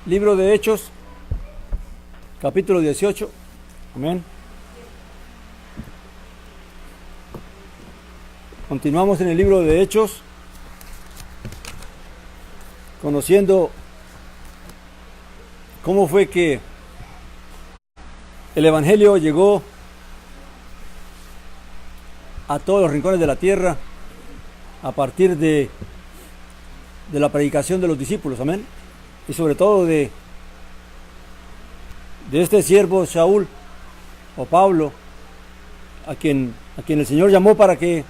Libro de Hechos, capítulo 18. Amén. Continuamos en el libro de Hechos, conociendo cómo fue que el Evangelio llegó a todos los rincones de la tierra a partir de la predicación de los discípulos. Amén. Y sobre todo de este siervo Saúl o Pablo, a quien el Señor llamó para que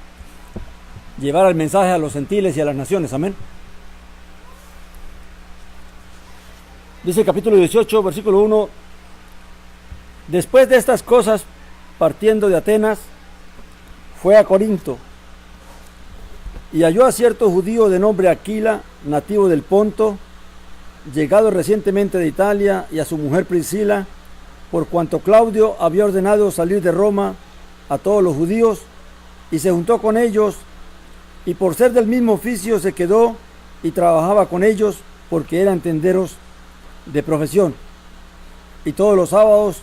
llevara el mensaje a los gentiles y a las naciones. Amén. Dice el capítulo 18, versículo 1: después de estas cosas, partiendo de Atenas, fue a Corinto, y halló a cierto judío de nombre Aquila, nativo del Ponto, llegado recientemente de Italia, y a su mujer Priscila, por cuanto Claudio había ordenado salir de Roma a todos los judíos, y se juntó con ellos, y por ser del mismo oficio se quedó y trabajaba con ellos, porque eran tenderos de profesión. Y todos los sábados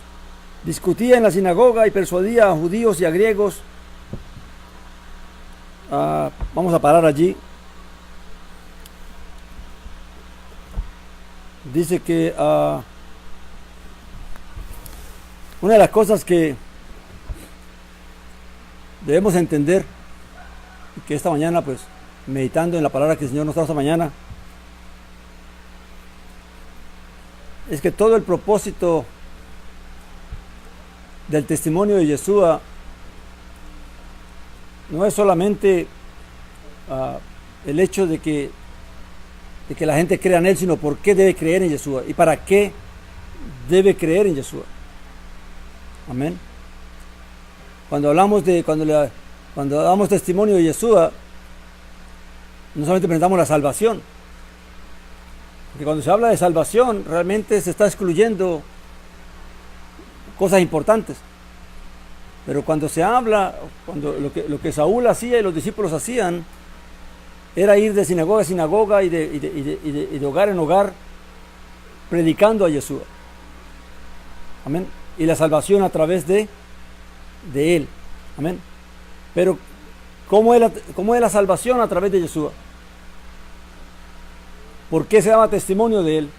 discutía en la sinagoga y persuadía a judíos y a griegos. Vamos a parar allí. Dice que una de las cosas que debemos entender, que esta mañana, pues, meditando en la palabra que el Señor nos da esta mañana, es que todo el propósito del testimonio de Yeshua no es solamente el hecho de que la gente crea en Él, sino por qué debe creer en Yeshua y para qué debe creer en Yeshua. Amén. Cuando damos testimonio de Yeshua, no solamente presentamos la salvación, porque cuando se habla de salvación, realmente se está excluyendo cosas importantes. Pero cuando se habla, lo que Saúl hacía y los discípulos hacían, era ir de sinagoga a sinagoga y de hogar en hogar, predicando a Yeshua. Amén. Y la salvación a través de Él. Amén. Pero, ¿cómo es la salvación a través de Yeshua? ¿Por qué se daba testimonio de Él?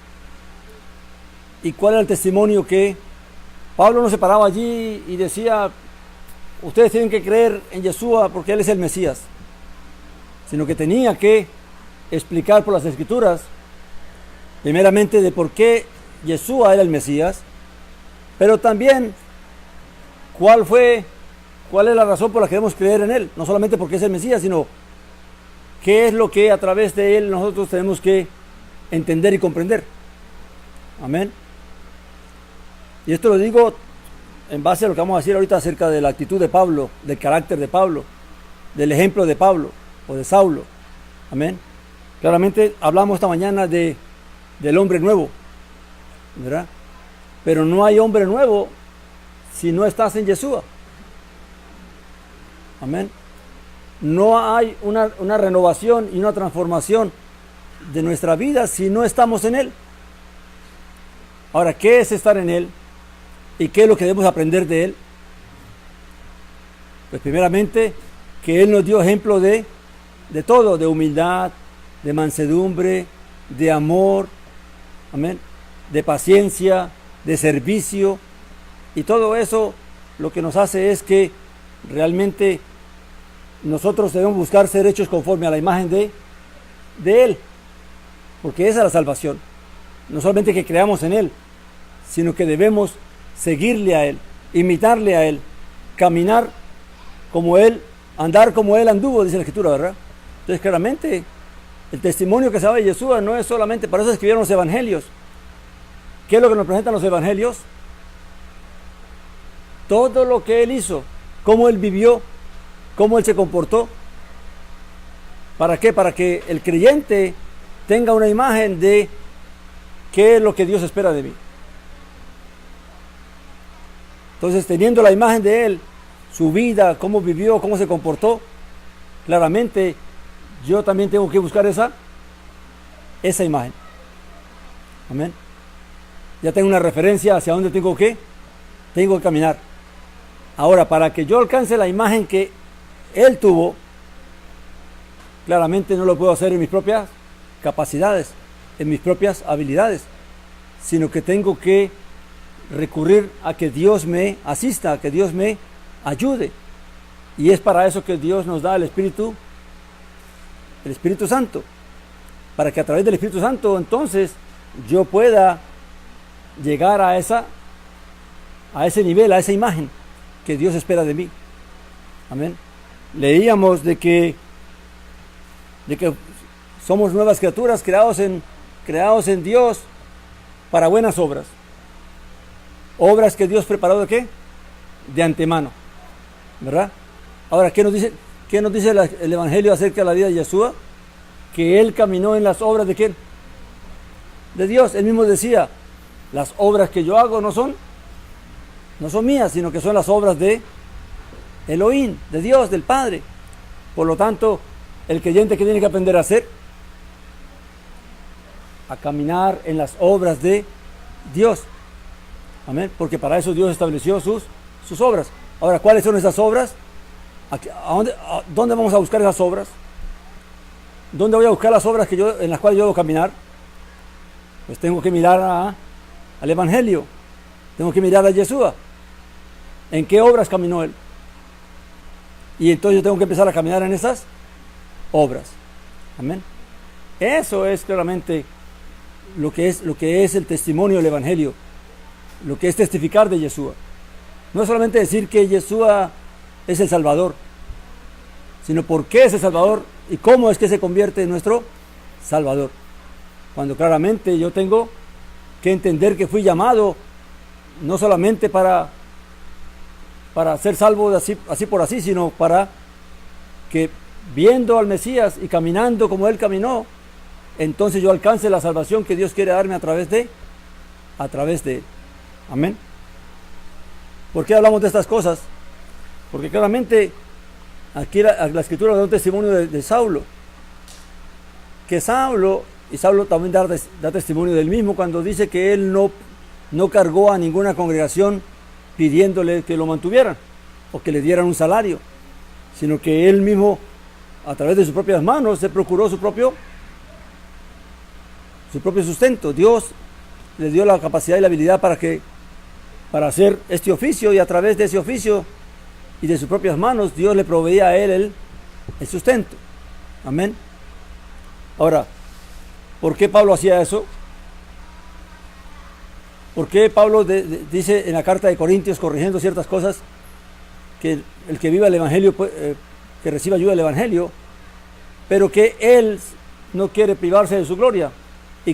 ¿Y cuál era el testimonio que Pablo no se paraba allí y decía: ustedes tienen que creer en Yeshua porque Él es el Mesías? Sino que tenía que explicar por las Escrituras, primeramente, de por qué Yeshua era el Mesías, pero también cuál es la razón por la que debemos creer en Él. No solamente porque es el Mesías, sino qué es lo que a través de Él nosotros tenemos que entender y comprender. Amén. Y esto lo digo en base a lo que vamos a decir ahorita acerca de la actitud de Pablo, del carácter de Pablo, del ejemplo de Pablo o de Saulo. Amén. Claramente hablamos esta mañana del hombre nuevo, ¿verdad? Pero no hay hombre nuevo si no estás en Yeshua. Amén. No hay una renovación y una transformación de nuestra vida si no estamos en Él. Ahora, ¿qué es estar en Él? ¿Y qué es lo que debemos aprender de Él? Pues primeramente, que Él nos dio ejemplo de todo, de humildad, de mansedumbre, de amor, amén, de paciencia, de servicio. Y todo eso lo que nos hace es que realmente nosotros debemos buscar ser hechos conforme a la imagen de Él, porque esa es la salvación. No solamente que creamos en Él, sino que debemos seguirle a Él, imitarle a Él, caminar como Él, andar como Él anduvo, dice la Escritura, ¿verdad? Entonces, claramente, el testimonio que se da de Yeshua no es solamente, para eso escribieron los evangelios. ¿Qué es lo que nos presentan los evangelios? Todo lo que Él hizo, cómo Él vivió, cómo Él se comportó. ¿Para qué? Para que el creyente tenga una imagen de qué es lo que Dios espera de mí. Entonces, teniendo la imagen de Él, su vida, cómo vivió, cómo se comportó, claramente yo también tengo que buscar esa imagen. Amén. Ya tengo una referencia hacia dónde tengo que caminar. Ahora, para que yo alcance la imagen que Él tuvo, claramente no lo puedo hacer en mis propias capacidades, en mis propias habilidades, sino que tengo que recurrir a que Dios me asista, a que Dios me ayude. Y es para eso que Dios nos da el Espíritu Santo, para que a través del Espíritu Santo entonces yo pueda llegar a ese nivel, a esa imagen que Dios espera de mí. Amén. Leíamos de que somos nuevas criaturas creados en Dios para buenas obras. Obras que Dios preparó ¿de qué? De antemano, ¿verdad? Ahora, ¿qué nos dice el Evangelio acerca de la vida de Yeshua? Que Él caminó en las obras ¿de quién? De Dios. Él mismo decía, las obras que yo hago no son mías, sino que son las obras de Elohim, de Dios, del Padre. Por lo tanto, el creyente que tiene que aprender a hacer, a caminar en las obras de Dios. Amén. Porque para eso Dios estableció sus obras. Ahora, ¿cuáles son esas obras? ¿Dónde vamos a buscar esas obras? ¿Dónde voy a buscar las obras en las cuales yo debo caminar? Pues tengo que mirar al Evangelio. Tengo que mirar a Yeshua. ¿En qué obras caminó Él? Y entonces yo tengo que empezar a caminar en esas obras. Amén. Eso es claramente lo que es el testimonio del Evangelio, lo que es testificar de Yeshua. No es solamente decir que Yeshua es el Salvador, sino por qué es el Salvador y cómo es que se convierte en nuestro Salvador. Cuando claramente yo tengo que entender que fui llamado no solamente para ser salvo de así por así, sino para que viendo al Mesías y caminando como Él caminó, entonces yo alcance la salvación que Dios quiere darme a través de Él. Amén. ¿Por qué hablamos de estas cosas? Porque claramente aquí la Escritura da un testimonio de Saulo, que Saulo también da testimonio del mismo cuando dice que él no cargó a ninguna congregación pidiéndole que lo mantuvieran o que le dieran un salario, sino que él mismo a través de sus propias manos se procuró su propio sustento. Dios le dio la capacidad y la habilidad para hacer este oficio, y a través de ese oficio y de sus propias manos Dios le proveía a él el sustento. Amén. Ahora, ¿por qué Pablo hacía eso? ¿Por qué Pablo dice en la carta de Corintios, corrigiendo ciertas cosas, que el que viva el Evangelio, que reciba ayuda del Evangelio, pero que él no quiere privarse de su gloria y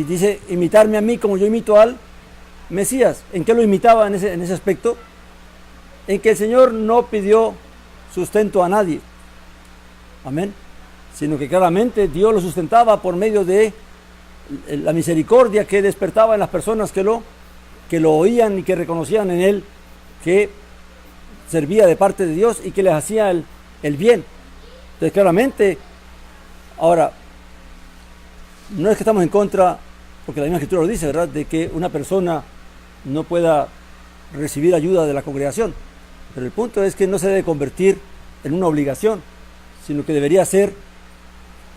dice imitarme a mí como yo imito al Mesías? ¿En qué lo imitaba en ese aspecto? En que el Señor no pidió sustento a nadie. Amén. Sino que claramente Dios lo sustentaba por medio de la misericordia que despertaba en las personas que lo oían y que reconocían en Él que servía de parte de Dios y que les hacía el bien. Entonces claramente, ahora, no es que estamos en contra, porque la misma Escritura lo dice, ¿verdad?, de que una persona no pueda recibir ayuda de la congregación, pero el punto es que no se debe convertir en una obligación, sino que debería ser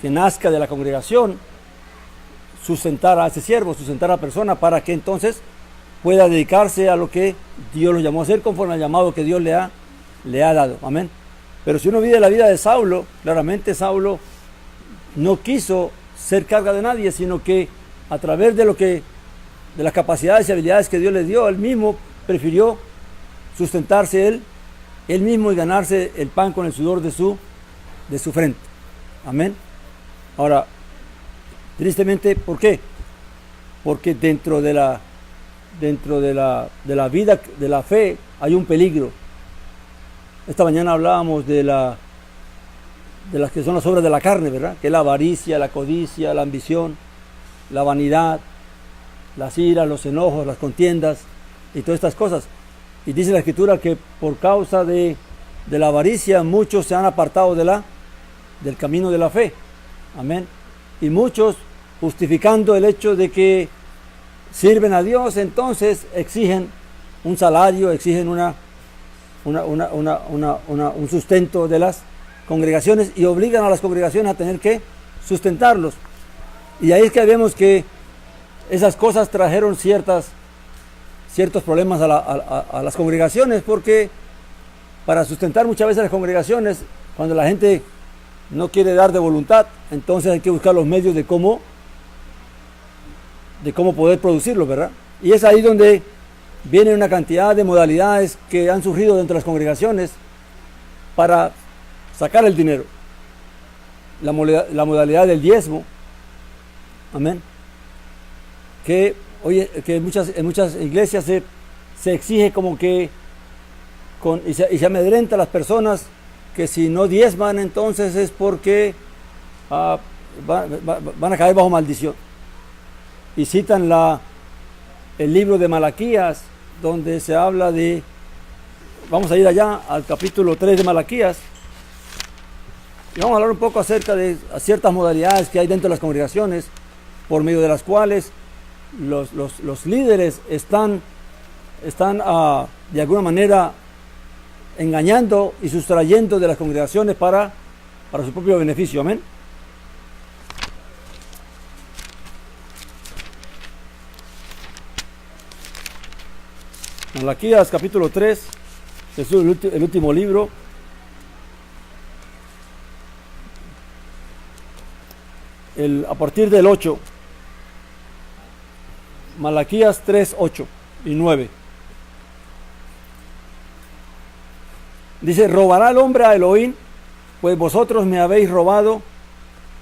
que nazca de la congregación sustentar a ese siervo, sustentar a la persona, para que entonces pueda dedicarse a lo que Dios lo llamó a hacer conforme al llamado que Dios le ha dado. Amén. Pero si uno vive la vida de Saulo, claramente Saulo no quiso ser carga de nadie, sino que a través de las capacidades y habilidades que Dios le dio, él mismo prefirió sustentarse él mismo y ganarse el pan con el sudor de su frente. Amén. Ahora, tristemente, ¿por qué? Porque dentro de la vida de la fe hay un peligro. Esta mañana hablábamos de las que son las obras de la carne, ¿verdad? Que es la avaricia, la codicia, la ambición, la vanidad, las iras, los enojos, las contiendas y todas estas cosas. Y dice la Escritura que por causa de la avaricia muchos se han apartado del camino de la fe. Amén. Y muchos, justificando el hecho de que sirven a Dios, entonces exigen un salario, exigen un sustento de las congregaciones y obligan a las congregaciones a tener que sustentarlos. Y ahí es que vemos que esas cosas trajeron ciertos problemas a las congregaciones, porque para sustentar muchas veces las congregaciones, cuando la gente no quiere dar de voluntad, entonces hay que buscar los medios de cómo poder producirlo, ¿verdad? Y es ahí donde viene una cantidad de modalidades que han surgido dentro de las congregaciones para sacar el dinero. La modalidad del diezmo, amén, que en muchas iglesias se exige como que y se amedrenta a las personas que si no diezman, entonces es porque van a caer bajo maldición. Y citan el libro de Malaquías, donde se habla vamos a ir allá al capítulo 3 de Malaquías, y vamos a hablar un poco acerca de ciertas modalidades que hay dentro de las congregaciones, por medio de las cuales los líderes están de alguna manera engañando y sustrayendo de las congregaciones para su propio beneficio. Amén. Malaquías capítulo 3, es el último libro. A partir del 8. Malaquías 3, 8 y 9. Dice: ¿robará el hombre a Elohim? Pues vosotros me habéis robado,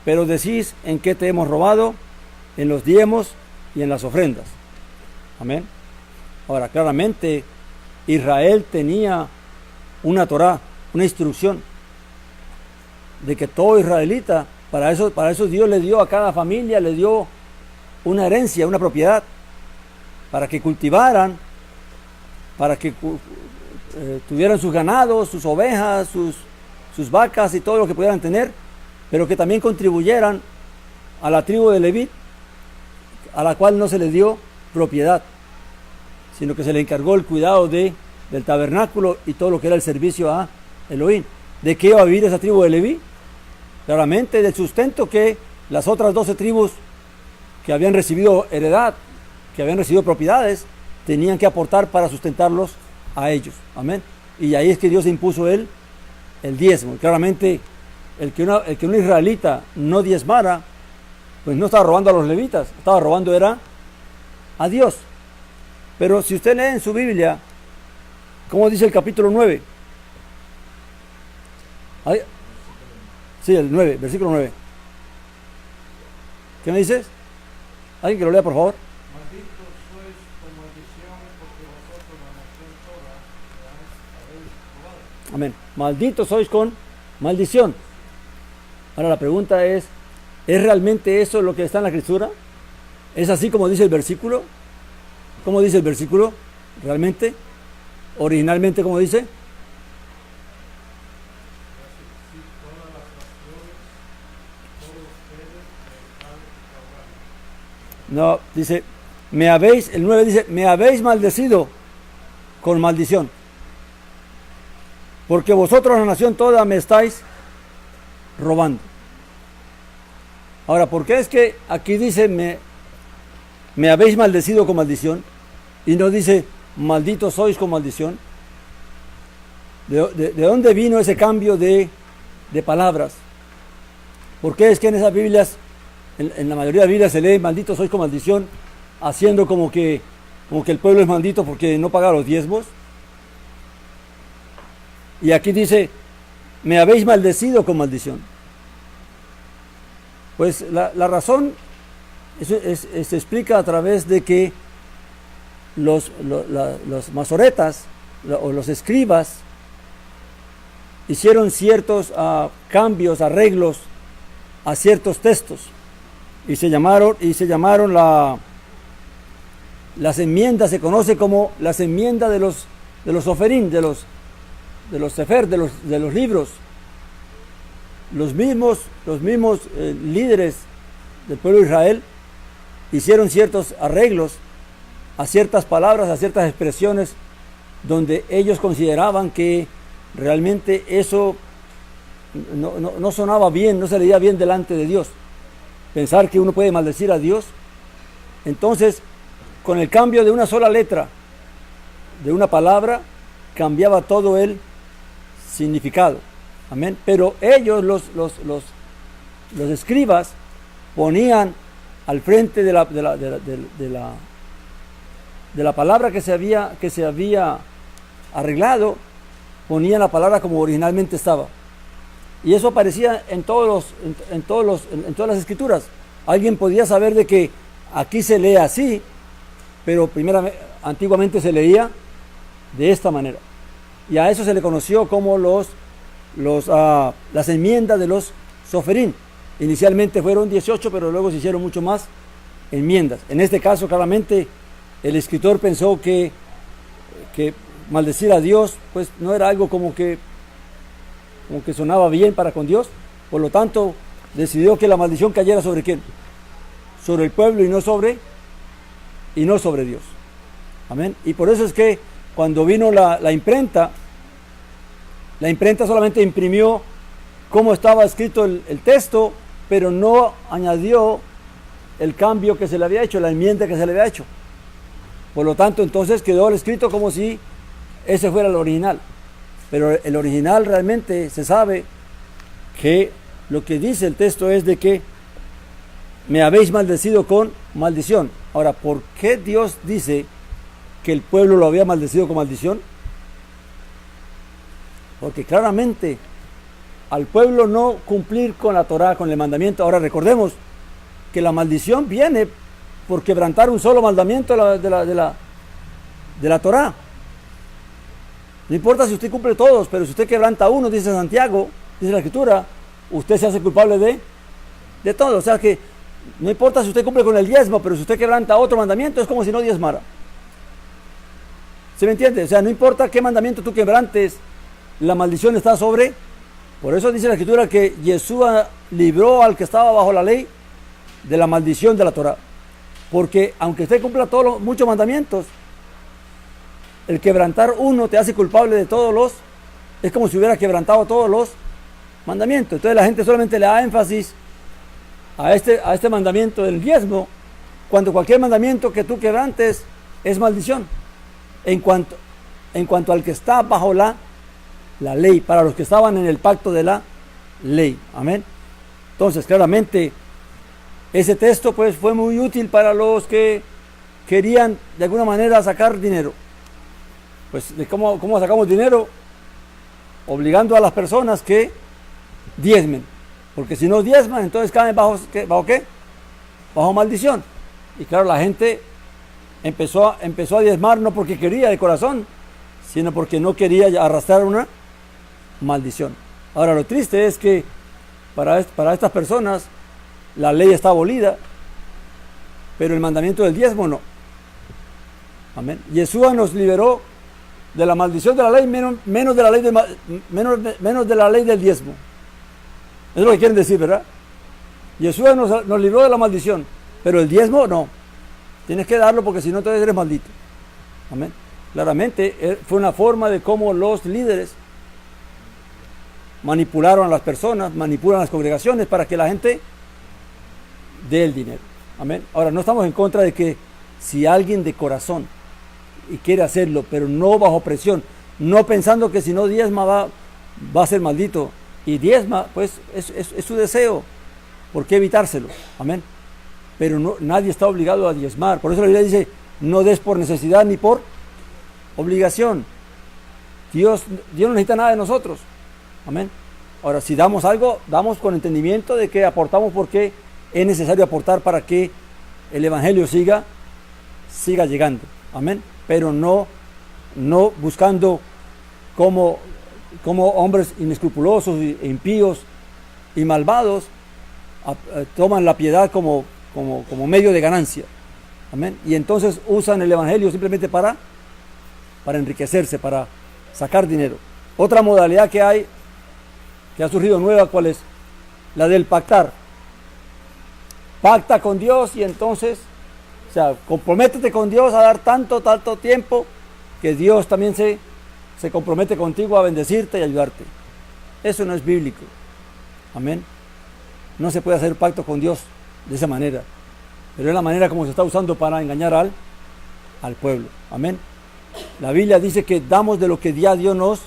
pero decís: ¿en qué te hemos robado? En los diezmos y en las ofrendas. Amén. Ahora, claramente, Israel tenía una Torá, una instrucción, de que todo israelita, para eso Dios le dio a cada familia, le dio una herencia, una propiedad, para que cultivaran, para que tuvieran sus ganados, sus ovejas, sus vacas y todo lo que pudieran tener, pero que también contribuyeran a la tribu de Leví, a la cual no se le dio propiedad, sino que se le encargó el cuidado del tabernáculo y todo lo que era el servicio a Elohim. ¿De qué iba a vivir esa tribu de Leví? Claramente del sustento que las otras 12 tribus que habían recibido heredad, que habían recibido propiedades, tenían que aportar para sustentarlos a ellos. Amén. Y ahí es que Dios impuso el diezmo. Claramente el que un israelita no diezmara, pues no estaba robando a los levitas, estaba robando era a Dios. Pero si usted lee en su Biblia, ¿cómo dice el capítulo 9? Ahí, sí, el 9, versículo 9. ¿Qué me dices? ¿Alguien que lo lea, por favor? Malditos sois con maldición, porque vosotros la nación toda habéis robado. Amén. Malditos sois con maldición. Ahora la pregunta ¿es realmente eso lo que está en la Escritura? ¿Es así como dice el versículo? ¿Cómo dice el versículo? ¿Realmente? ¿Originalmente cómo dice? No, dice, el 9 dice, me habéis maldecido con maldición, porque vosotros la nación toda me estáis robando. Ahora, ¿por qué es que aquí dice me habéis maldecido con maldición y no dice malditos sois con maldición? ¿De dónde vino ese cambio de palabras? ¿Por qué es que en esas Biblias, en la mayoría de Biblias se lee malditos sois con maldición, haciendo como que el pueblo es maldito porque no paga los diezmos? Y aquí dice, me habéis maldecido con maldición. Pues la razón se explica a través de que los masoretas o los escribas hicieron ciertos cambios, arreglos a ciertos textos y se llamaron las enmiendas, se conoce como las enmiendas de los oferín, de los sefer, de los libros. Los mismos líderes del pueblo de Israel hicieron ciertos arreglos a ciertas palabras, a ciertas expresiones, donde ellos consideraban que realmente eso no sonaba bien, no se leía bien delante de Dios. Pensar que uno puede maldecir a Dios. Entonces, con el cambio de una sola letra, de una palabra, cambiaba todo el significado. Amén. Pero ellos, los escribas, ponían al frente de la palabra que se había arreglado, ponían la palabra como originalmente estaba. Y eso aparecía en todas las escrituras. Alguien podía saber de que aquí se lee así, pero antiguamente se leía de esta manera. Y a eso se le conoció como las enmiendas de los soferín. Inicialmente fueron 18, pero luego se hicieron mucho más enmiendas. En este caso, claramente, el escritor pensó que maldecir a Dios, pues no era algo como que sonaba bien para con Dios. Por lo tanto, decidió que la maldición cayera sobre ¿quién? Sobre el pueblo y no sobre Dios. Amén. Y por eso es que cuando vino la imprenta solamente imprimió cómo estaba escrito el texto, pero no añadió el cambio que se le había hecho, la enmienda que se le había hecho. Por lo tanto, entonces quedó el escrito como si ese fuera el original. Pero el original realmente se sabe que lo que dice el texto es de que me habéis maldecido con maldición. Ahora, ¿por qué Dios dice que el pueblo lo había maldecido con maldición? Porque claramente al pueblo no cumplir con la Torá, con el mandamiento. Ahora recordemos que la maldición viene por quebrantar un solo mandamiento de la Torá. No importa si usted cumple todos, pero si usted quebranta uno, dice Santiago, dice la Escritura, usted se hace culpable de todo. O sea que no importa si usted cumple con el diezmo, pero si usted quebranta otro mandamiento, es como si no diezmara. ¿Se me entiende? O sea, no importa qué mandamiento tú quebrantes, la maldición está sobre. Por eso dice la Escritura que Yeshua libró al que estaba bajo la ley de la maldición de la Torá. Porque aunque usted cumpla muchos mandamientos, el quebrantar uno te hace culpable de es como si hubiera quebrantado todos los mandamientos. Entonces la gente solamente le da énfasis a este mandamiento del diezmo, cuando cualquier mandamiento que tú quebrantes es maldición. En cuanto al que está bajo la ley, para los que estaban en el pacto de la ley. Amén. Entonces, claramente, ese texto pues fue muy útil para los que querían de alguna manera sacar dinero. Pues, ¿cómo sacamos dinero? Obligando a las personas que diezmen. Porque si no diezman, entonces caen ¿bajo qué? Bajo maldición. Y claro, la gente empezó a diezmar no porque quería de corazón, sino porque no quería arrastrar una maldición. Ahora, lo triste es que para estas personas la ley está abolida, pero el mandamiento del diezmo no. Amén. Yeshua nos liberó de la maldición de la ley, menos de la ley del diezmo. Es lo que quieren decir, ¿verdad? Yeshua nos libró de la maldición, pero el diezmo no. Tienes que darlo porque si no, entonces eres maldito. Amén. Claramente fue una forma de cómo los líderes manipularon a las personas, manipulan a las congregaciones para que la gente dé el dinero. Amén. Ahora, no estamos en contra de que si alguien de corazón y quiere hacerlo, pero no bajo presión, no pensando que si no diezma va a ser maldito, y diezma, pues es su deseo. ¿Por qué evitárselo? Amén. Pero nadie está obligado a diezmar. Por eso la Biblia dice, no des por necesidad ni por obligación. Dios no necesita nada de nosotros. Amén. Ahora, si damos algo, damos con entendimiento de que aportamos porque es necesario aportar para que el Evangelio siga llegando. Amén. Pero no buscando como hombres inescrupulosos e impíos y malvados toman la piedad como medio de ganancia. Amén. Y entonces usan el Evangelio simplemente para enriquecerse, para sacar dinero. Otra modalidad que ha surgido nueva, ¿cuál es? La del pactar. Pacta con Dios y entonces O sea, comprométete con Dios a dar tanto tiempo que Dios también se compromete contigo a bendecirte y ayudarte. Eso no es bíblico. Amén. No se puede hacer pacto con Dios de esa manera. Pero es la manera como se está usando para engañar al pueblo. Amén. La Biblia dice que damos de lo que ya Dios nos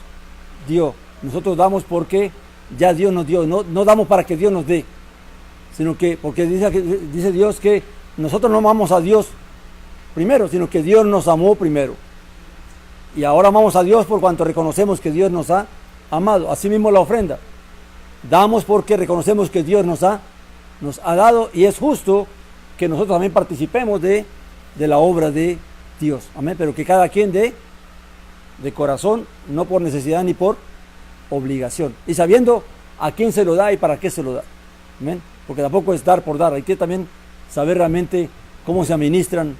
dio. Nosotros damos porque ya Dios nos dio. No damos para que Dios nos dé, sino que porque dice Dios que nosotros no amamos a Dios primero, sino que Dios nos amó primero. Y ahora amamos a Dios por cuanto reconocemos que Dios nos ha amado. Asimismo la ofrenda. Damos porque reconocemos que Dios nos ha dado, y es justo que nosotros también participemos de la obra de Dios. Amén. Pero que cada quien dé de corazón, no por necesidad ni por obligación. Y sabiendo a quién se lo da y para qué se lo da. Amén. Porque tampoco es dar por dar. Hay que también saber realmente cómo se administran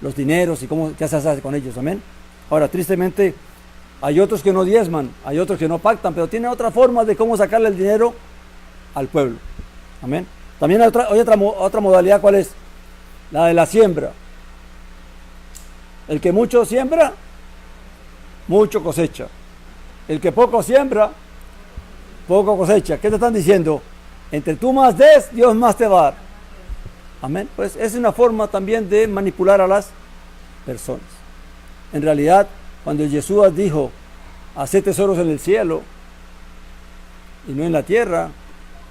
los dineros y qué se hace con ellos. Amén. Ahora, tristemente, hay otros que no diezman, hay otros que no pactan, pero tienen otra forma de cómo sacarle el dinero al pueblo. Amén. También hay otra modalidad, ¿cuál es? La de la siembra. El que mucho siembra, mucho cosecha. El que poco siembra, poco cosecha. ¿Qué te están diciendo? Entre tú más des, Dios más te va a dar. Amén. Pues es una forma también de manipular a las personas. En realidad, cuando Jesús dijo, haced tesoros en el cielo y no en la tierra,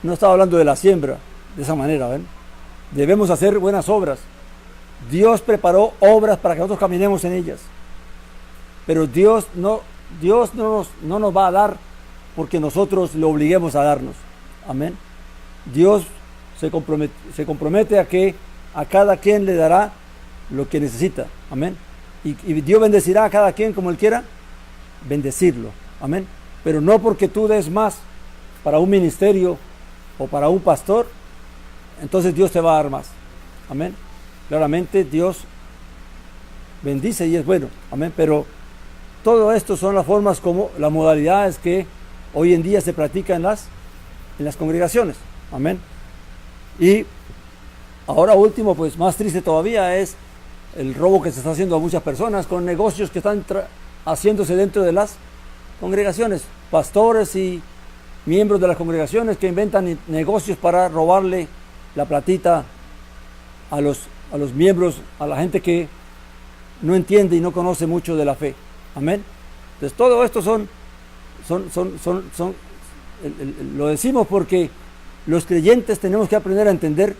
no estaba hablando de la siembra de esa manera. ¿ven? Debemos hacer buenas obras. Dios preparó obras para que nosotros caminemos en ellas. Pero Dios no nos va a dar porque nosotros le obliguemos a darnos. Amén. Dios se compromete a que a cada quien le dará lo que necesita. Amén. Y Dios bendecirá a cada quien como Él quiera bendecirlo. Amén. Pero no porque tú des más para un ministerio o para un pastor, entonces Dios te va a dar más. Amén. Claramente Dios bendice y es bueno. Amén. Pero todo esto son las formas como las modalidades que hoy en día se practican en las congregaciones. Amén. Y ahora último, pues más triste todavía, es el robo que se está haciendo a muchas personas con negocios que están haciéndose dentro de las congregaciones. Pastores y miembros de las congregaciones que inventan negocios para robarle la platita a los miembros, a la gente que no entiende y no conoce mucho de la fe. Amén. Entonces todo esto lo decimos porque los creyentes tenemos que aprender a entender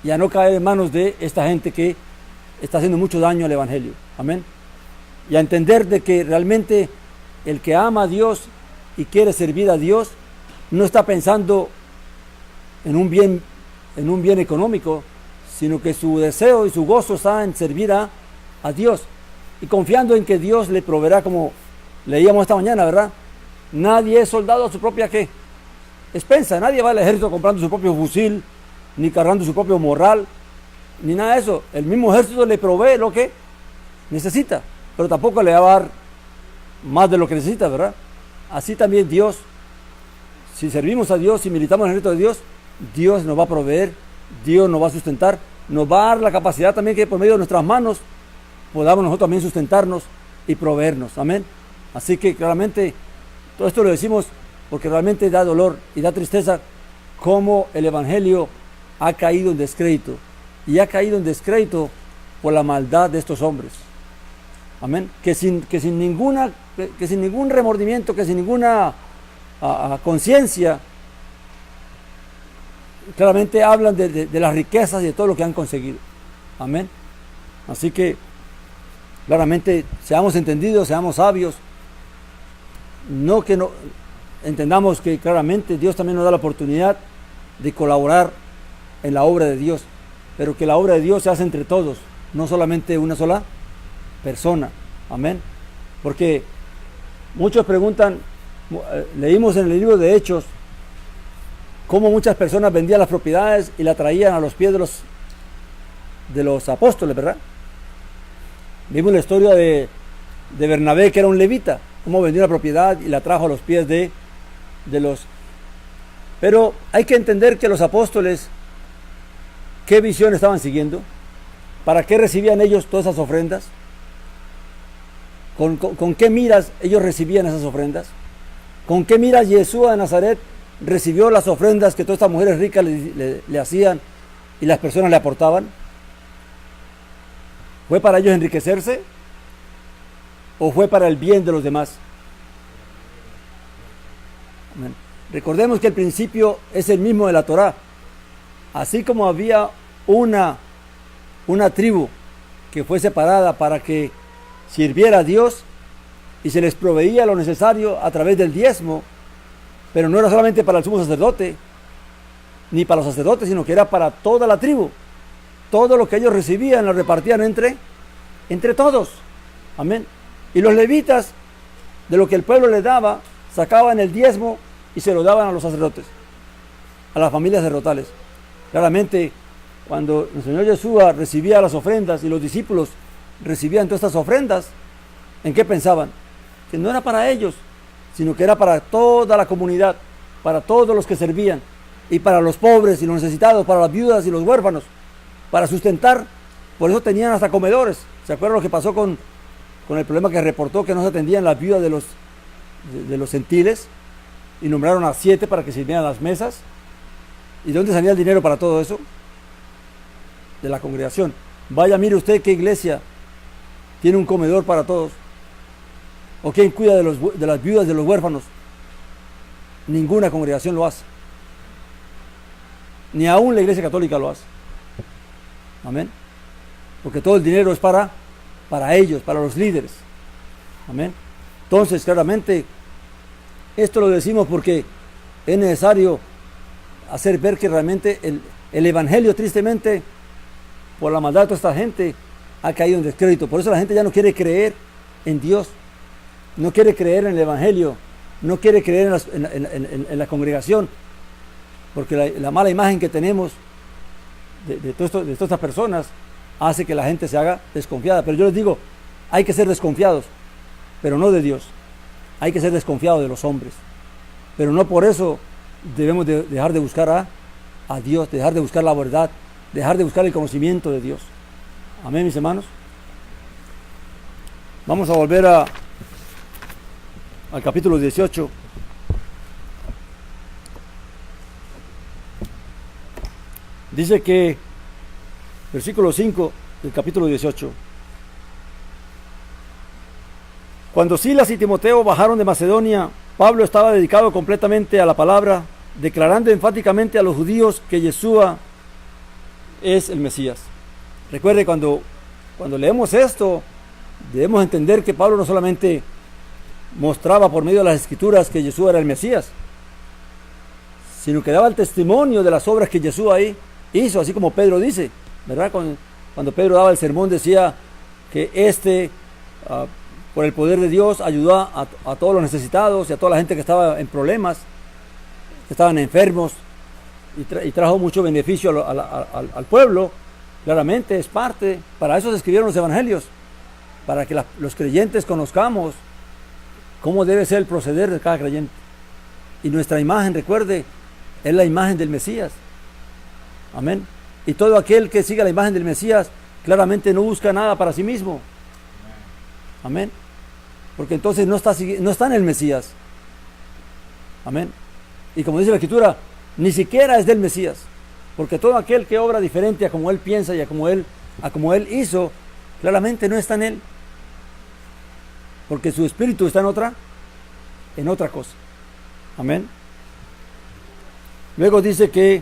y a no caer en manos de esta gente que está haciendo mucho daño al evangelio. Amén. Y a entender de que realmente el que ama a Dios y quiere servir a Dios no está pensando en un bien económico, sino que su deseo y su gozo está en servir a Dios y confiando en que Dios le proveerá, como leíamos esta mañana, ¿verdad? Nadie es soldado a su propia ¿qué? Expensa. Nadie va al ejército comprando su propio fusil, ni cargando su propio morral, ni nada de eso. El mismo ejército le provee lo que necesita, pero tampoco le va a dar más de lo que necesita, ¿verdad? Así también Dios, si servimos a Dios, si militamos en el ejército de Dios, Dios nos va a proveer, Dios nos va a sustentar, nos va a dar la capacidad también que por medio de nuestras manos podamos nosotros también sustentarnos y proveernos. Amén. Así que claramente todo esto lo decimos porque realmente da dolor y da tristeza cómo el evangelio ha caído en descrédito, y ha caído en descrédito por la maldad de estos hombres. Amén. Que sin ningún remordimiento, que sin ninguna conciencia, claramente hablan de las riquezas y de todo lo que han conseguido. Amén. Así que claramente seamos entendidos, seamos sabios. No entendamos que claramente Dios también nos da la oportunidad de colaborar en la obra de Dios, pero que la obra de Dios se hace entre todos, no solamente una sola persona. Amén. Porque muchos preguntan, leímos en el libro de Hechos cómo muchas personas vendían las propiedades y la traían a los pies de los apóstoles, ¿verdad? Vimos la historia de Bernabé, que era un levita, cómo vendió la propiedad y la trajo a los pies de los... Pero hay que entender que los apóstoles, ¿qué visión estaban siguiendo? ¿Para qué recibían ellos todas esas ofrendas? ¿Con qué miras ellos recibían esas ofrendas? ¿Con qué miras Yeshua de Nazaret recibió las ofrendas que todas estas mujeres ricas le hacían y las personas le aportaban? ¿Fue para ellos enriquecerse? ¿O fue para el bien de los demás? Amén. Recordemos que el principio es el mismo de la Torá. Así como había una tribu que fue separada para que sirviera a Dios y se les proveía lo necesario a través del diezmo, pero no era solamente para el sumo sacerdote ni para los sacerdotes, sino que era para toda la tribu. Todo lo que ellos recibían lo repartían entre todos. Amén. Y los levitas, de lo que el pueblo les daba, sacaban el diezmo y se lo daban a los sacerdotes, a las familias sacerdotales. Claramente, cuando el Señor Yeshua recibía las ofrendas y los discípulos recibían todas estas ofrendas, ¿en qué pensaban? Que no era para ellos, sino que era para toda la comunidad, para todos los que servían, y para los pobres y los necesitados, para las viudas y los huérfanos, para sustentar. Por eso tenían hasta comedores. ¿Se acuerdan lo que pasó con el problema que reportó que no se atendían las viudas de los gentiles? Y nombraron a 7 para que sirvieran las mesas. ¿Y de dónde salía el dinero para todo eso? De la congregación. Vaya, mire usted qué iglesia tiene un comedor para todos. ¿O quién cuida de las viudas, de los huérfanos? Ninguna congregación lo hace. Ni aún la iglesia católica lo hace. Amén. Porque todo el dinero es para ellos, para los líderes. Amén. Entonces, claramente, esto lo decimos porque es necesario hacer ver que realmente el evangelio, tristemente, por la maldad de toda esta gente, ha caído en descrédito. Por eso la gente ya no quiere creer en Dios, no quiere creer en el evangelio, no quiere creer en la congregación, porque la mala imagen que tenemos de todas estas personas hace que la gente se haga desconfiada. Pero yo les digo, hay que ser desconfiados, pero no de Dios. Hay que ser desconfiados de los hombres, pero no por eso debemos dejar de buscar a Dios, dejar de buscar la verdad, dejar de buscar el conocimiento de Dios. Amén, mis hermanos. Vamos a volver al capítulo 18. Dice que, versículo 5 del capítulo 18. Cuando Silas y Timoteo bajaron de Macedonia, Pablo estaba dedicado completamente a la palabra, declarando enfáticamente a los judíos que Yeshua es el Mesías. Recuerde, cuando leemos esto, debemos entender que Pablo no solamente mostraba por medio de las escrituras que Yeshua era el Mesías, sino que daba el testimonio de las obras que Yeshua ahí hizo, así como Pedro dice, ¿verdad? Cuando Pedro daba el sermón decía que por el poder de Dios ayudó a todos los necesitados y a toda la gente que estaba en problemas, que estaban enfermos, y trajo mucho beneficio al pueblo. Claramente es parte, para eso se escribieron los evangelios, para que los creyentes conozcamos cómo debe ser el proceder de cada creyente. Y nuestra imagen, recuerde, es la imagen del Mesías. Amén. Y todo aquel que siga la imagen del Mesías claramente no busca nada para sí mismo. Amén. Porque entonces no está en el Mesías. Amén. Y como dice la Escritura, ni siquiera es del Mesías. Porque todo aquel que obra diferente a como él piensa y a como él hizo, claramente no está en él. Porque su espíritu está en otra cosa. Amén. Luego dice que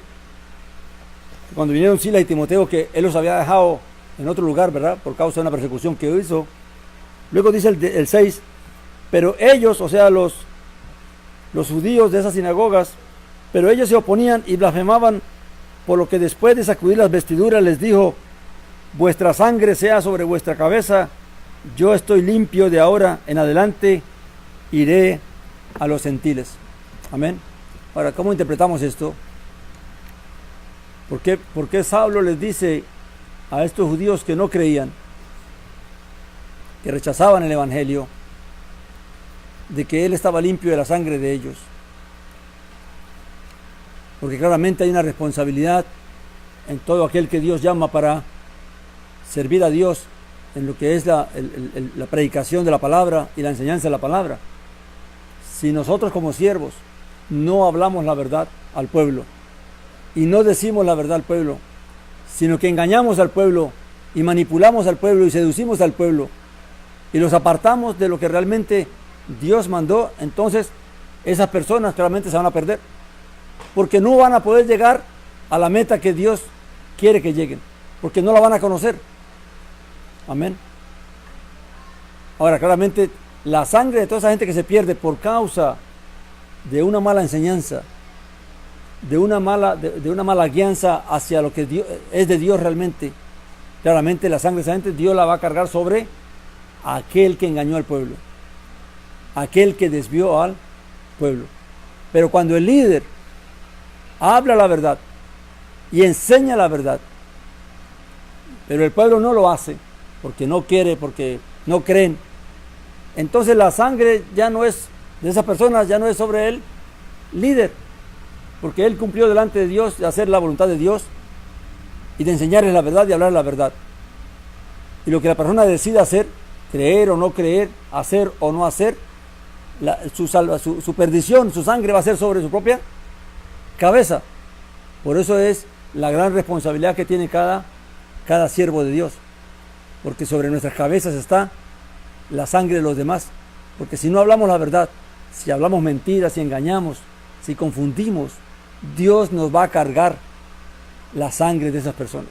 cuando vinieron Silas y Timoteo, que él los había dejado en otro lugar, ¿verdad? Por causa de una persecución que hizo. Luego dice el 6, pero ellos, o sea, los judíos de esas sinagogas, pero ellos se oponían y blasfemaban, por lo que después de sacudir las vestiduras les dijo, vuestra sangre sea sobre vuestra cabeza, yo estoy limpio de ahora en adelante, iré a los gentiles. Amén. Ahora, ¿cómo interpretamos esto? ¿Por qué Saulo les dice a estos judíos que no creían, que rechazaban el evangelio, de que él estaba limpio de la sangre de ellos? Porque claramente hay una responsabilidad en todo aquel que Dios llama para servir a Dios en lo que es la predicación de la palabra y la enseñanza de la palabra. Si nosotros como siervos no hablamos la verdad al pueblo y no decimos la verdad al pueblo, sino que engañamos al pueblo y manipulamos al pueblo y seducimos al pueblo y los apartamos de lo que realmente Dios mandó, entonces esas personas claramente se van a perder, porque no van a poder llegar a la meta que Dios quiere que lleguen, porque no la van a conocer. Amén. Ahora, claramente, la sangre de toda esa gente que se pierde por causa de una mala enseñanza, de una mala guianza hacia lo que Dios, es de Dios realmente, claramente la sangre de esa gente Dios la va a cargar sobre aquel que engañó al pueblo, aquel que desvió al pueblo. Pero cuando el líder habla la verdad y enseña la verdad, pero el pueblo no lo hace porque no quiere, porque no creen, entonces la sangre ya no es de esas personas, ya no es sobre el líder, porque él cumplió delante de Dios de hacer la voluntad de Dios y de enseñarles la verdad y hablar la verdad. Y lo que la persona decida hacer, creer o no creer, hacer o no hacer, su perdición, su sangre va a ser sobre su propia cabeza. Por eso es la gran responsabilidad que tiene cada siervo de Dios, porque sobre nuestras cabezas está la sangre de los demás. Porque si no hablamos la verdad, si hablamos mentiras, si engañamos, si confundimos, Dios nos va a cargar la sangre de esas personas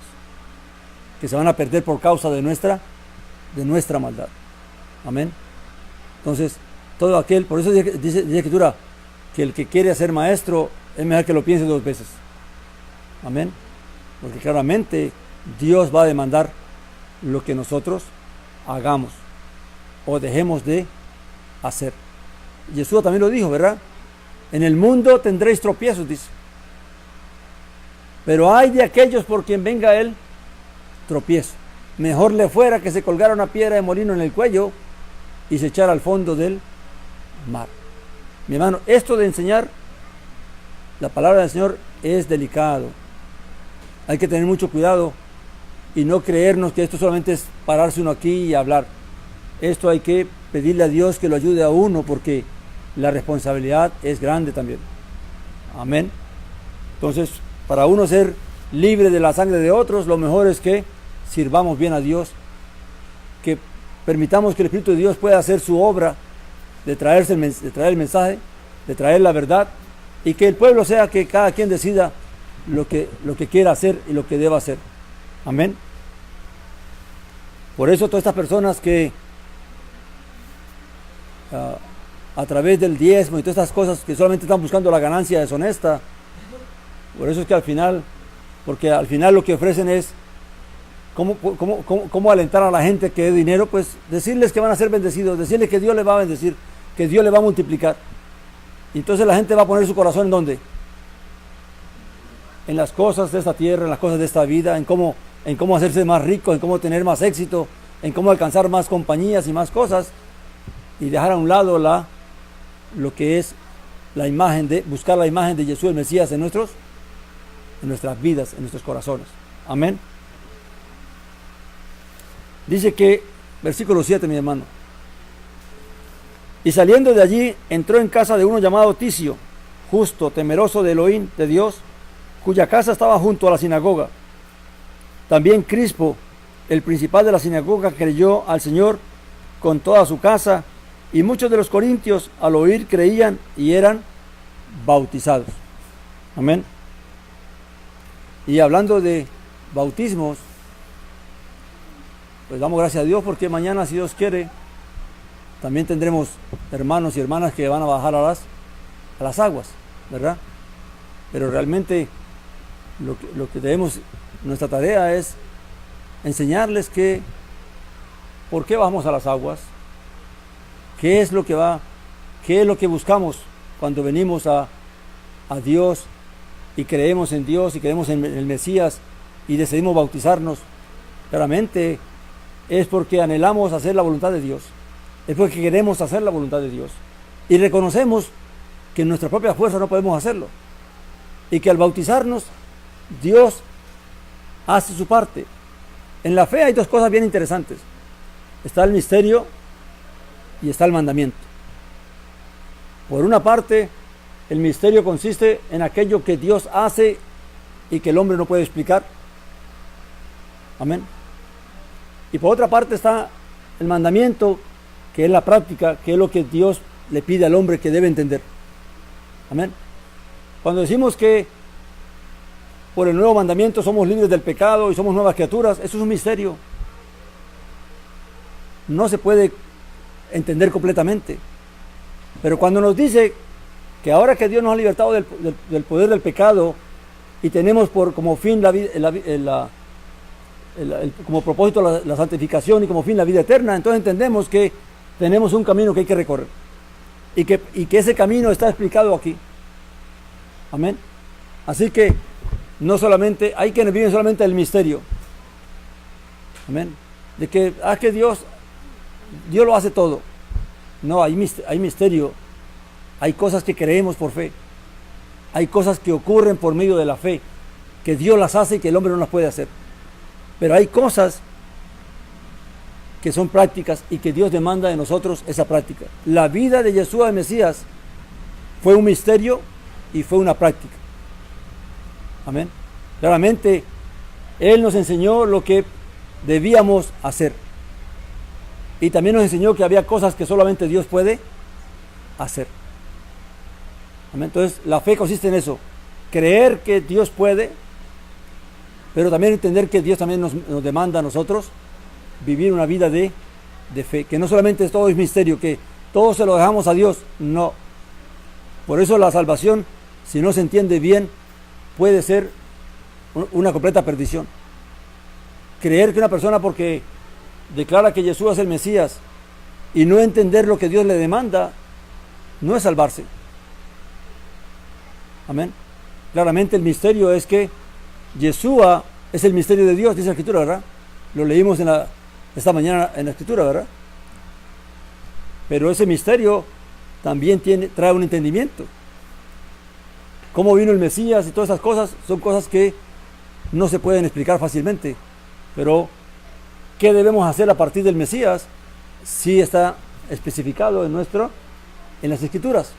que se van a perder por causa de nuestra maldad. Amén. Entonces, todo aquel, por eso dice la Escritura que el que quiere ser maestro es mejor que lo piense 2 veces. Amén. Porque claramente Dios va a demandar lo que nosotros hagamos o dejemos de hacer. Jesús también lo dijo, ¿verdad? En el mundo tendréis tropiezos, dice. Pero hay de aquellos por quien venga el tropiezo. Mejor le fuera que se colgara una piedra de molino en el cuello y se echara al fondo del mar. Mi hermano, esto de enseñar la palabra del Señor es delicado. Hay que tener mucho cuidado y no creernos que esto solamente es pararse uno aquí y hablar. Esto hay que pedirle a Dios que lo ayude a uno, porque la responsabilidad es grande también. Amén. Entonces, para uno ser libre de la sangre de otros, lo mejor es que sirvamos bien a Dios, que permitamos que el Espíritu de Dios pueda hacer su obra de traer el mensaje, de traer la verdad, y que el pueblo sea que cada quien decida lo que quiera hacer y lo que deba hacer. Amén. Por eso todas estas personas que a través del diezmo y todas estas cosas que solamente están buscando la ganancia deshonesta, por eso es que al final lo que ofrecen es cómo alentar a la gente que dé dinero, pues decirles que van a ser bendecidos, decirles que Dios les va a bendecir, que Dios les va a multiplicar. Y entonces la gente va a poner su corazón ¿en dónde? En las cosas de esta tierra, en las cosas de esta vida, en cómo hacerse más rico, en cómo tener más éxito, en cómo alcanzar más compañías y más cosas, y dejar a un lado lo que es buscar la imagen de Jesús el Mesías en nuestras vidas, en nuestros corazones. Amén. Dice que, versículo 7, mi hermano: y saliendo de allí, entró en casa de uno llamado Ticio, justo, temeroso de Elohim, de Dios, cuya casa estaba junto a la sinagoga. También Crispo, el principal de la sinagoga, creyó al Señor con toda su casa, y muchos de los corintios al oír creían y eran bautizados. Amén. Y hablando de bautismos, pues damos gracias a Dios, porque mañana, si Dios quiere, también tendremos hermanos y hermanas que van a bajar a las aguas, ¿verdad? Pero realmente lo que debemos, nuestra tarea es enseñarles por qué vamos a las aguas, qué es lo que buscamos cuando venimos a Dios y creemos en Dios y creemos en el Mesías y decidimos bautizarnos. Claramente es porque anhelamos hacer la voluntad de Dios, es porque queremos hacer la voluntad de Dios y reconocemos que en nuestra propia fuerza no podemos hacerlo, y que al bautizarnos Dios hace su parte En la fe hay dos cosas bien interesantes. Está el misterio y está el mandamiento. Por una parte, el misterio consiste en aquello que Dios hace y que el hombre no puede explicar. Amén. Y por otra parte está el mandamiento, que es la práctica, que es lo que Dios le pide al hombre que debe entender. Amén. Cuando decimos que por el nuevo mandamiento somos libres del pecado y somos nuevas criaturas, eso es un misterio. No se puede entender completamente. Pero cuando nos dice que ahora que Dios nos ha libertado del poder del pecado y tenemos como fin como propósito la santificación y como fin la vida eterna, entonces entendemos que tenemos un camino que hay que recorrer y que ese camino está explicado aquí. Amén. Así que no solamente, hay quienes viven solamente el misterio. Amén. De que, que Dios lo hace todo. No, hay misterio. Hay cosas que creemos por fe. Hay cosas que ocurren por medio de la fe, que Dios las hace y que el hombre no las puede hacer. Pero hay cosas que son prácticas y que Dios demanda de nosotros esa práctica. La vida de Yeshua el Mesías fue un misterio y fue una práctica. Amén. Claramente, Él nos enseñó lo que debíamos hacer. Y también nos enseñó que había cosas que solamente Dios puede hacer. Amén. Entonces, la fe consiste en eso. Creer que Dios puede, pero también entender que Dios también nos demanda a nosotros vivir una vida de fe. Que no solamente todo es misterio, que todo se lo dejamos a Dios. No. Por eso la salvación, si no se entiende bien, puede ser una completa perdición. Creer que una persona, porque declara que Jesús es el Mesías y no entender lo que Dios le demanda, no es salvarse. Amén. Claramente el misterio es que Yeshua es el misterio de Dios, dice la Escritura, ¿verdad? Lo leímos esta mañana en la Escritura, ¿verdad? Pero ese misterio también trae un entendimiento. Cómo vino el Mesías y todas esas cosas son cosas que no se pueden explicar fácilmente. Pero ¿qué debemos hacer a partir del Mesías? Sí está especificado en las Escrituras,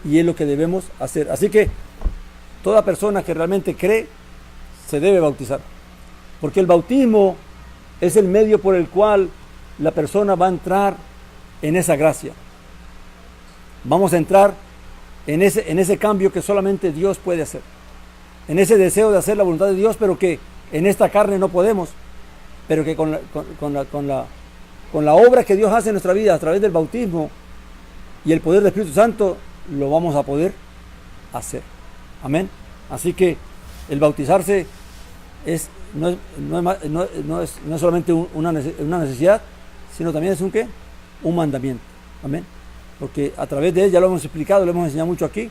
y es lo que debemos hacer. Así que toda persona que realmente cree se debe bautizar, porque el bautismo es el medio por el cual la persona va a entrar en esa gracia. Vamos a entrar en ese cambio que solamente Dios puede hacer, en ese deseo de hacer la voluntad de Dios, pero que en esta carne no podemos, pero que con la obra que Dios hace en nuestra vida a través del bautismo y el poder del Espíritu Santo, lo vamos a poder hacer. Amén. Así que el bautizarse no es solamente una necesidad, sino también es un mandamiento. Amén. Porque a través de él, ya lo hemos explicado, lo hemos enseñado mucho aquí,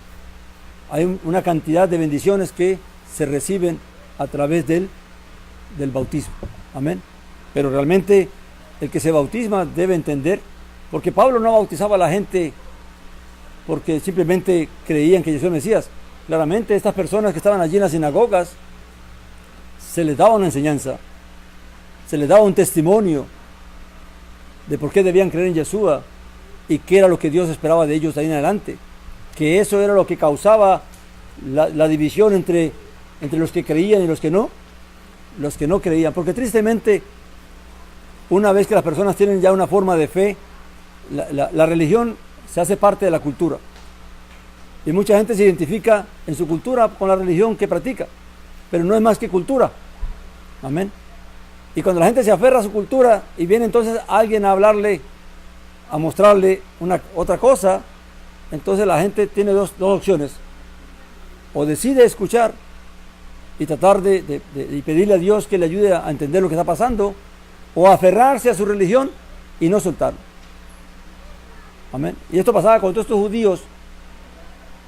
hay una cantidad de bendiciones que se reciben a través del bautismo. Amén. Pero realmente el que se bautisma debe entender, porque Pablo no bautizaba a la gente porque simplemente creían que Jesús es Mesías. Claramente estas personas que estaban allí en las sinagogas, se les daba una enseñanza, se les daba un testimonio de por qué debían creer en Yeshua y qué era lo que Dios esperaba de ellos de ahí en adelante, que eso era lo que causaba la división entre los que creían y los que no creían. Porque tristemente, una vez que las personas tienen ya una forma de fe, la religión se hace parte de la cultura, y mucha gente se identifica en su cultura con la religión que practica, pero no es más que cultura. Amén. Y cuando la gente se aferra a su cultura y viene entonces alguien a hablarle, a mostrarle otra cosa, entonces la gente tiene dos opciones: o decide escuchar y tratar de pedirle a Dios que le ayude a entender lo que está pasando, o aferrarse a su religión y no soltarlo. Amén. Y esto pasaba con todos estos judíos,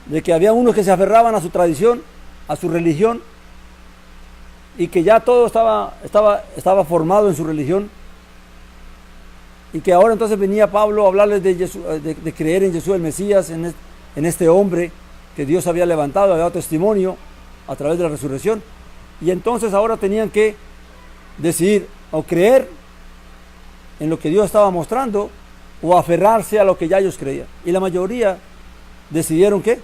de que había unos que se aferraban a su tradición, a su religión, y que ya todo estaba formado en su religión, y que ahora entonces venía Pablo a hablarles de creer en Jesús el Mesías, en este hombre que Dios había levantado, había dado testimonio a través de la resurrección. Y entonces ahora tenían que decidir: o creer en lo que Dios estaba mostrando, o aferrarse a lo que ya ellos creían. Y la mayoría decidieron ¿qué?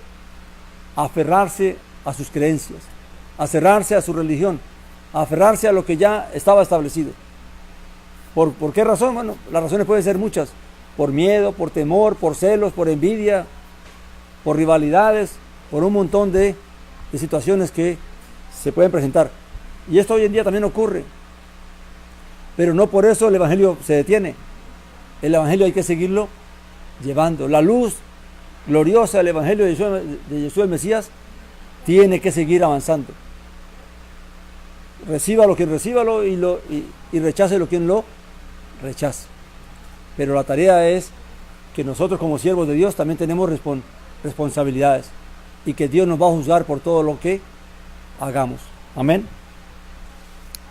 Aferrarse a sus creencias, aferrarse a su religión, aferrarse a lo que ya estaba establecido. ¿Por qué razón? Bueno, las razones pueden ser muchas. Por miedo, por temor, por celos, por envidia, por rivalidades, por un montón de situaciones que se pueden presentar. Y esto hoy en día también ocurre. Pero no por eso el Evangelio se detiene. El Evangelio hay que seguirlo llevando. La luz gloriosa del Evangelio de Yeshua el Mesías tiene que seguir avanzando. Recíbalo quien recíbalo y rechácelo quien lo rechace. Pero la tarea es que nosotros como siervos de Dios también tenemos responsabilidades y que Dios nos va a juzgar por todo lo que hagamos. Amén.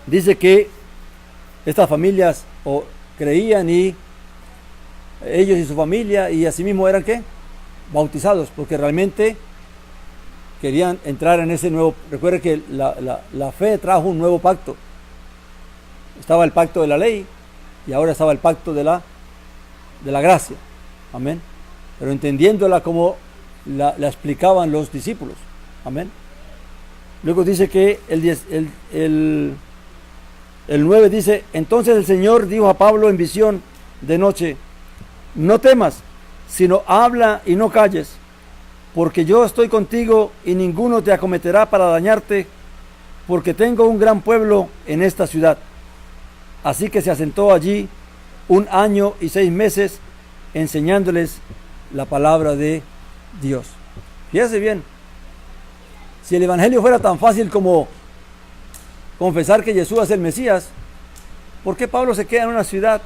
Dice que estas familias creían y ellos y su familia y asimismo eran ¿qué? Bautizados, porque realmente querían entrar en ese nuevo. Recuerde que la fe trajo un nuevo pacto. Estaba el pacto de la ley y ahora estaba el pacto de la gracia. Amén. Pero entendiéndola como la explicaban los discípulos. Amén. Luego dice que el 9 dice: entonces el Señor dijo a Pablo en visión de noche: no temas, sino habla y no calles, porque yo estoy contigo y ninguno te acometerá para dañarte, porque tengo un gran pueblo en esta ciudad. Así que se asentó allí 1 año y 6 meses enseñándoles la palabra de Dios. Fíjese bien, si el Evangelio fuera tan fácil como confesar que Jesús es el Mesías, ¿por qué Pablo se queda en una ciudad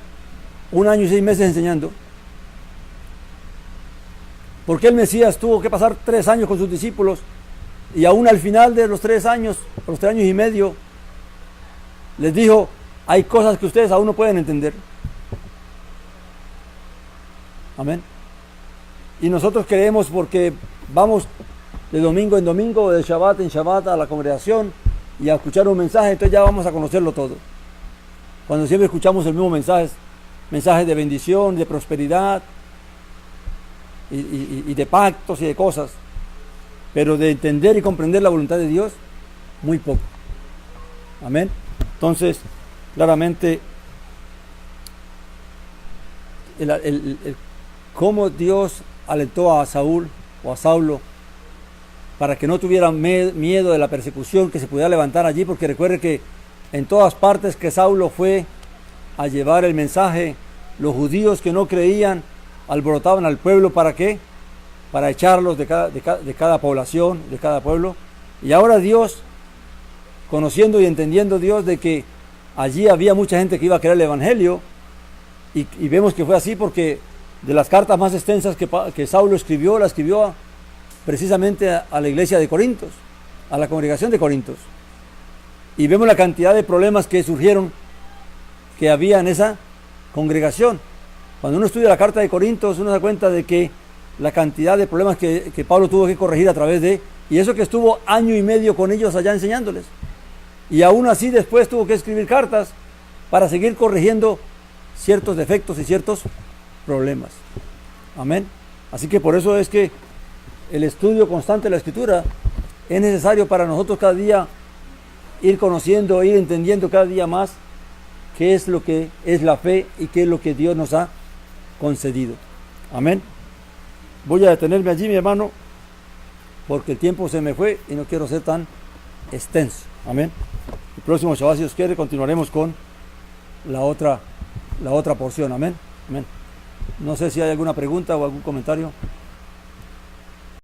1 año y 6 meses enseñando? ¿Por qué el Mesías tuvo que pasar 3 años con sus discípulos y aún al final de los 3 años, los 3 años y medio, les dijo: hay cosas que ustedes aún no pueden entender? Amén. Y nosotros creemos porque vamos de domingo en domingo, de Shabbat en Shabbat a la congregación y a escuchar un mensaje, entonces ya vamos a conocerlo todo. Cuando siempre escuchamos el mismo mensaje, mensajes de bendición, de prosperidad y de pactos y de cosas, pero de entender y comprender la voluntad de Dios, muy poco. Amén. Entonces, claramente, cómo Dios alentó a Saúl o a Saulo para que no tuvieran miedo de la persecución que se pudiera levantar allí, porque recuerde que en todas partes que Saulo fue a llevar el mensaje, los judíos que no creían alborotaban al pueblo. ¿Para qué? Para echarlos de cada población, de cada pueblo. Y ahora Dios, conociendo y entendiendo Dios de que allí había mucha gente que iba a creer el Evangelio, y vemos que fue así porque de las cartas más extensas que Saulo escribió, la escribió precisamente a la iglesia de Corintios, a la congregación de Corintios. Y vemos la cantidad de problemas que surgieron, que había en esa congregación. Cuando uno estudia la carta de Corintios, uno se da cuenta de que la cantidad de problemas que Pablo tuvo que corregir a través de, y eso que estuvo 1 año y medio con ellos allá enseñándoles. Y aún así después tuvo que escribir cartas para seguir corrigiendo ciertos defectos y ciertos problemas. Amén. Así que por eso es que el estudio constante de la Escritura es necesario para nosotros cada día ir conociendo, ir entendiendo cada día más qué es lo que es la fe y qué es lo que Dios nos ha concedido. Amén. Voy a detenerme allí, mi hermano, porque el tiempo se me fue y no quiero ser tan extenso. Amén. El próximo Shabbat, si Dios quiere, continuaremos con la otra porción. Amén. Amén. No sé si hay alguna pregunta o algún comentario.